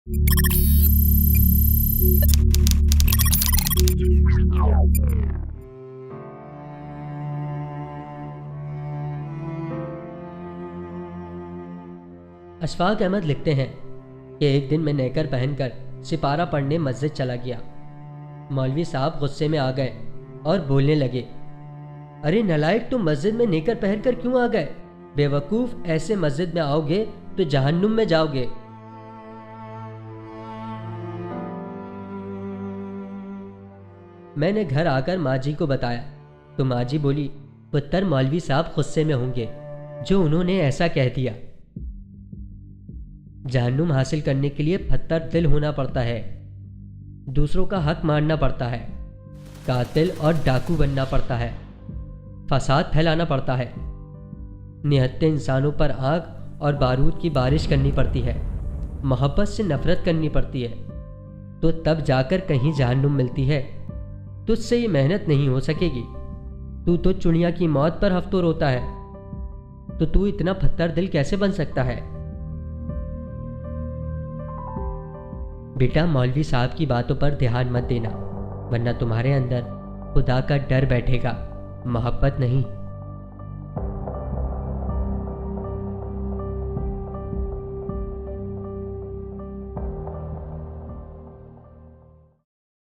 अशफाक अहमद लिखते हैं कि एक दिन मैं नेकर पहनकर सिपारा पढ़ने मस्जिद चला गया। मौलवी साहब गुस्से में आ गए और बोलने लगे, अरे नलायक, तुम मस्जिद में नेकर पहनकर क्यों आ गए? बेवकूफ़, ऐसे मस्जिद में आओगे तो जहन्नुम में जाओगे। मैंने घर आकर माँ जी को बताया तो माँ जी बोली, पुत्र, मौलवी साहब गुस्से में होंगे जो उन्होंने ऐसा कह दिया। जहन्नुम हासिल करने के लिए पत्थर दिल होना पड़ता है, दूसरों का हक मारना पड़ता है, कातिल और डाकू बनना पड़ता है, फसाद फैलाना पड़ता है, निहत्ते इंसानों पर आग और बारूद की बारिश करनी पड़ती है, मोहब्बत से नफरत करनी पड़ती है, तो तब जाकर कहीं जहन्नुम मिलती है। तुझसे ये मेहनत नहीं हो सकेगी। तू तो चुड़िया की मौत पर हफ्तों रोता है, तो तू इतना पत्थर दिल कैसे बन सकता है? बेटा, मौलवी साहब की बातों पर ध्यान मत देना, वरना तुम्हारे अंदर खुदा का डर बैठेगा, मोहब्बत नहीं।